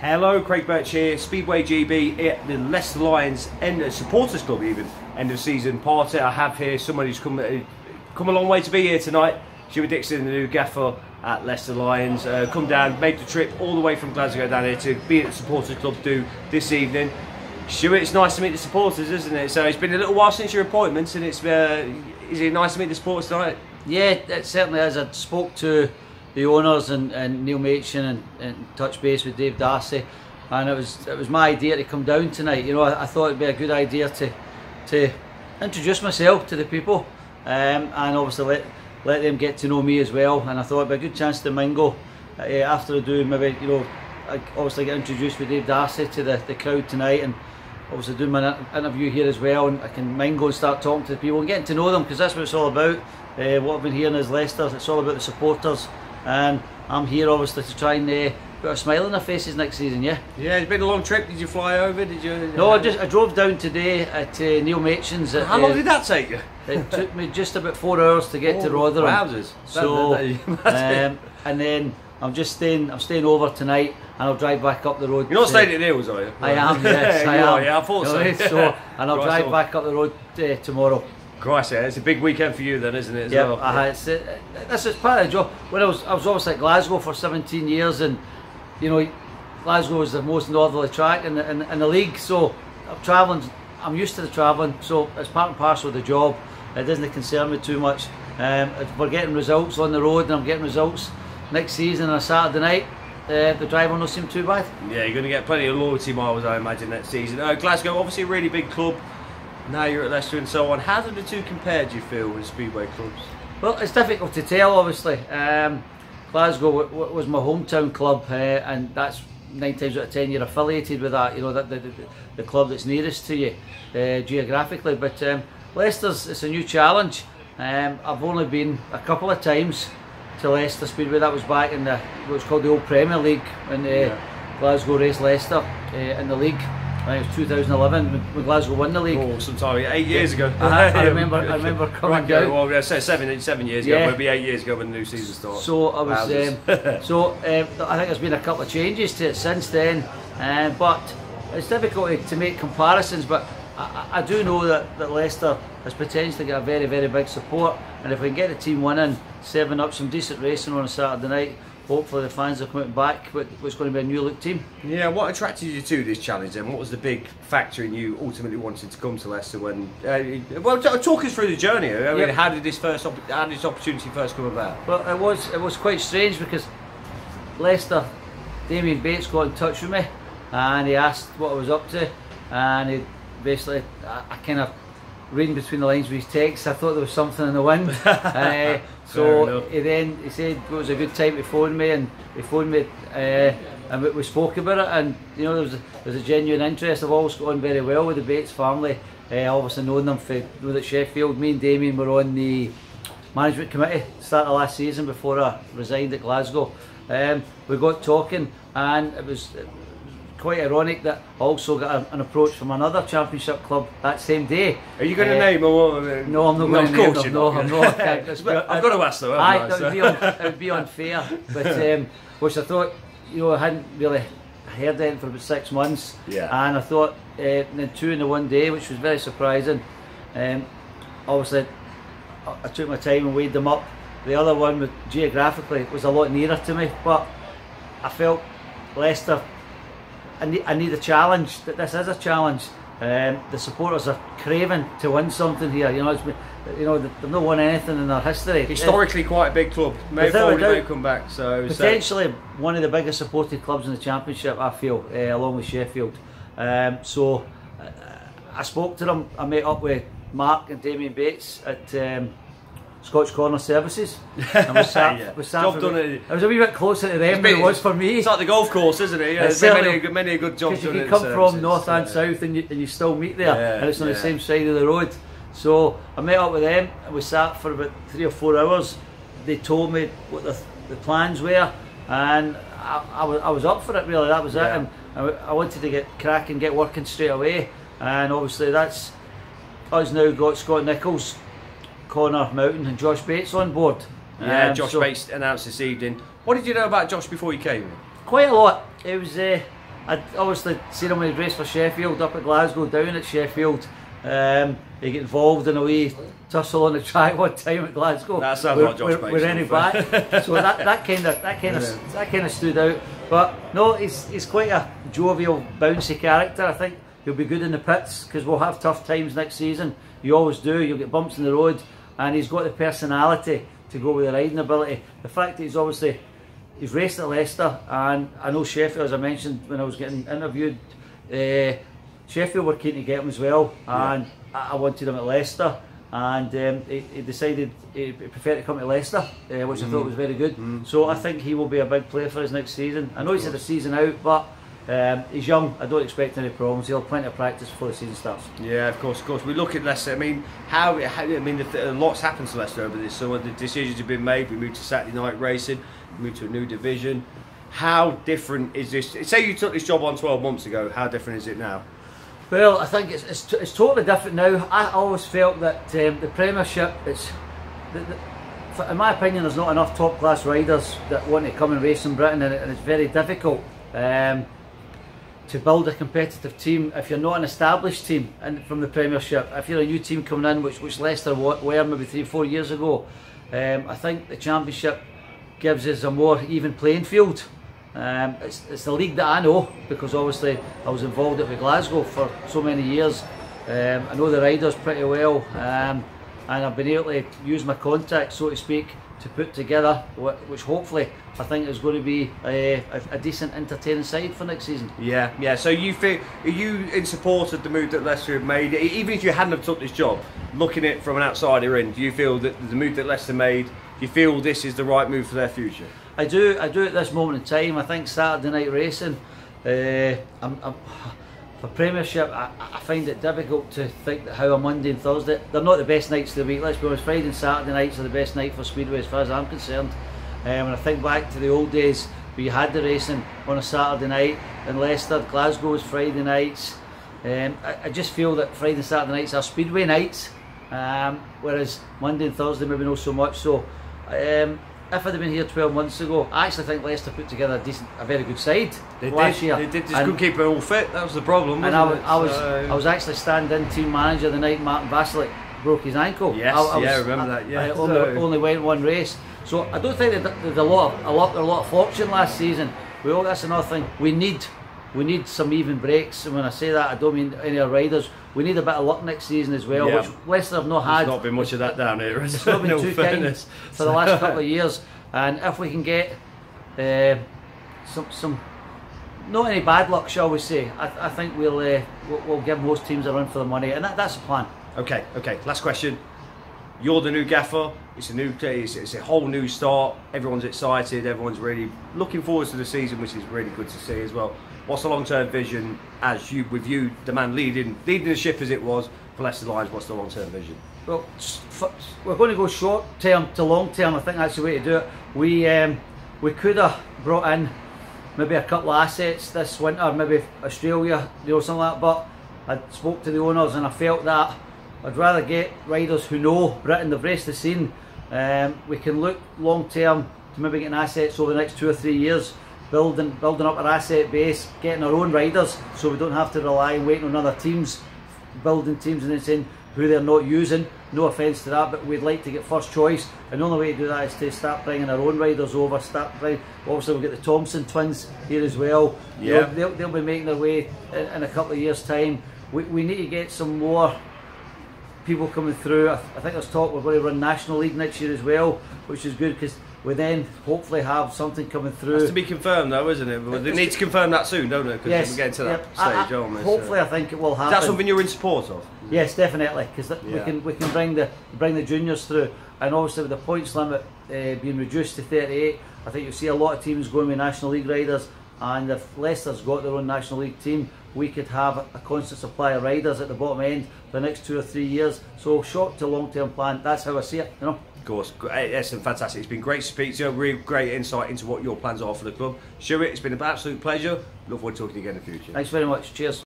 Hello, Craig Birch here, Speedway GB at the Leicester Lions supporters club, even end of season party. I have here someone who's come a long way to be here tonight. Stewart Dickson, the new gaffer at Leicester Lions, come down, made the trip all the way from Glasgow down here to be at the supporters club do this evening. Stuart, it's nice to meet the supporters, isn't it? So it's been a little while since your appointment, and is it nice to meet the supporters tonight? Yeah, it certainly is. I spoke to the owners and Neil Machin and touch base with Dave Darcy, and it was my idea to come down tonight. You know, I thought it'd be a good idea to introduce myself to the people, and obviously let them get to know me as well. And I thought it'd be a good chance to mingle after I do maybe, you know, I obviously get introduced with Dave Darcy to the crowd tonight, and obviously do my interview here as well, and I can mingle and start talking to the people and getting to know them, because that's what it's all about. What I've been hearing is Leicester, it's all about the supporters, and I'm here obviously to try and put a smile on their faces next season. Yeah, it's been a long trip. Did you fly over? Did you? No, I drove down today at Neil Machin's. How long did that take you? It took me just about 4 hours to get to Rotherham. Wowzers. So and then I'm staying over tonight, and I'll drive back up the road. You're not staying at Neil's, are you? I am, yes, I am. Yeah, I thought so. And I'll drive back up the road tomorrow. Christ, it's a big weekend for you then, isn't it? This is part of the job. When I was obviously at Glasgow for 17 years, and you know, Glasgow is the most northerly track in the league. So I'm used to the travelling. So it's part and parcel of the job. It doesn't concern me too much. If we're getting results on the road, and I'm getting results next season on a Saturday night, the drive will not seem too bad. Yeah, you're going to get plenty of loyalty miles, I imagine, next season. Glasgow, obviously a really big club. Now you're at Leicester and so on. How do the two compare, do you feel, as Speedway clubs? Well, it's difficult to tell, obviously. Glasgow was my hometown club, and that's 9 times out of 10 you're affiliated with that. You know, the club that's nearest to you geographically. But Leicester's, it's a new challenge. I've only been a couple of times to Leicester Speedway. That was back in what was called the old Premier League, when Glasgow raced Leicester in the league. I think it was 2011 when Glasgow won the league. Oh, sometime 8 years ago. I remember coming down. Well, yeah, 7 years ago. It'll be 8 years ago when the new season starts. So I was. I think there's been a couple of changes to it since then, but it's difficult to make comparisons. But I do know that Leicester has potentially got a very, very big support, and if we can get the team winning, serving up some decent racing on a Saturday night, hopefully the fans are coming back with what's going to be a new look team. Yeah, what attracted you to this challenge then? What was the big factor in you ultimately wanting to come to Leicester? When well, talk us through the journey. I mean, how did this opportunity first come about? Well, it was quite strange, because Leicester, Damien Bates got in touch with me, and he asked what I was up to, and he basically, I kind of reading between the lines with his text, I thought there was something in the wind. So he said it was a good time to phone me, and he phoned me, and we spoke about it, and you know, there was a genuine interest. I've always got on very well with the Bates family. Obviously known them at Sheffield. Me and Damien were on the management committee start of last season before I resigned at Glasgow. We got talking, and it was quite ironic that I also got an approach from another championship club that same day. Are you going to name or what? No, I'm not going to name them. No, I'm not. I've got to ask though. It would be unfair, but which I thought, you know, I hadn't really heard anything for about 6 months, and I thought then 2 in the one day, which was very surprising. Obviously, I took my time and weighed them up. The other one, geographically, was a lot nearer to me, but I felt Leicester, I need a challenge. That this is a challenge. The supporters are craving to win something here. You know, they've not won anything in their history. Historically, quite a big club. May come back. So potentially one of the biggest supported clubs in the Championship, I feel, along with Sheffield. So I spoke to them. I met up with Mark and Damien Bates at Scotch Corner Services. And we sat, it was a wee bit closer to them than it was for me. It's like the golf course, isn't it? Yeah, many a good job done. You can come from north and south, and you still meet there, and it's on the same side of the road. So I met up with them, and we sat for about 3 or 4 hours. They told me what the plans were, and I was up for it, really. That was it, and I wanted to get cracking, get working straight away. And obviously that's us now got Scott Nichols, Connor Mountain and Josh Bates on board. Yeah, Josh Bates announced this evening. What did you know about Josh before you came? Quite a lot. It was I'd obviously seen him when he raced for Sheffield up at Glasgow, down at Sheffield. He get involved in a wee tussle on the track one time at Glasgow. That sounds like Josh Bates. We're any back, so that kind of stood out. But no, he's quite a jovial, bouncy character. I think he'll be good in the pits because we'll have tough times next season. You always do. You'll get bumps in the road, and he's got the personality to go with the riding ability. The fact that he's raced at Leicester, and I know Sheffield, as I mentioned when I was getting interviewed. Sheffield were keen to get him as well, and I wanted him at Leicester, and he decided he preferred to come to Leicester, which I thought was very good. So I think he will be a big player for us next season. I know he's had a season out, but he's young. I don't expect any problems. He'll have plenty of practice before the season starts. Yeah, of course. We look at Leicester. I mean, lots happened to Leicester over this summer. The decisions have been made. We moved to Saturday night racing. We moved to a new division. How different is this? Say you took this job on 12 months ago. How different is it now? Well, I think it's totally different now. I always felt that the Premiership, in my opinion, there's not enough top class riders that want to come and race in Britain, and it's very difficult to build a competitive team if you're not an established team from the Premiership. If you're a new team coming in, which Leicester were maybe 3-4 years ago, I think the Championship gives us a more even playing field. It's the league that I know, because obviously I was involved with Glasgow for so many years. I know the riders pretty well, and I've been able to use my contacts, so to speak, to put together which hopefully I think is going to be a decent, entertaining side for next season. Yeah. So are you in support of the move that Leicester have made? Even if you hadn't have took this job, looking at it from an outsider in, do you feel that the move that Leicester made, do you feel this is the right move for their future? I do at this moment in time. I think Saturday night racing, for Premiership, I find it difficult to think that how a Monday and Thursday, they're not the best nights of the week. Let's be honest, Friday and Saturday nights are the best night for Speedway as far as I'm concerned. When I think back to the old days where you had the racing on a Saturday night in Leicester, Glasgow was Friday nights. I just feel that Friday and Saturday nights are Speedway nights, whereas Monday and Thursday maybe not so much. So if I'd have been here 12 months ago, I actually think Leicester put together a very good side last year. They did, just couldn't keep it all fit. That was the problem. And I was actually stand-in team manager the night Martin Vasilik broke his ankle. Yes, I remember that. Yeah, I only went one race, so I don't think that there's a lot of fortune last season. That's another thing. We need some even breaks, and when I say that, I don't mean any of our riders. We need a bit of luck next season as well, which Leicester have not had. There's not been much of that down here. It's not been too kind for the last couple of years, and if we can get some not any bad luck, shall we say, I think we'll give most teams a run for the money, and that's the plan. Okay. Last question. You're the new gaffer. It's a whole new start. Everyone's excited. Everyone's really looking forward to the season, which is really good to see as well. What's the long-term vision with you, the man leading the ship as it was for Leicester Lions? What's the long-term vision? Well, we're going to go short-term to long-term. I think that's the way to do it. We could have brought in maybe a couple of assets this winter, maybe Australia, something like that. But I spoke to the owners and I felt that I'd rather get riders who know Britain, they've raced the scene. We can look long-term to maybe getting assets over the next 2 or 3 years. Building up our asset base, getting our own riders, so we don't have to rely on waiting on other teams, building teams and then saying who they're not using. No offence to that, but we'd like to get first choice, and the only way to do that is to start bringing our own riders over. Obviously we'll get the Thompson twins here as well. Yeah, they'll be making their way in a couple of years' time. We need to get some more people coming through. I think there's talk we're going to run National League next year as well, which is good because we then hopefully have something coming through. That's to be confirmed though, isn't it? Well, they need to confirm that soon, don't they? Because yes, we're getting to that stage, aren't we? Hopefully, I think it will happen. Is that something you're in support of? Yes, definitely, because we can bring the juniors through, and obviously with the points limit being reduced to 38, I think you'll see a lot of teams going with National League riders. And if Leicester's got their own National League team, we could have a constant supply of riders at the bottom end for the next 2 or 3 years. So short to long term plan, that's how I see it, Of course, that's fantastic. It's been great to speak to you. Really great insight into what your plans are for the club. Stewart, it's been an absolute pleasure. Look forward to talking to you again in the future. Thanks very much. Cheers.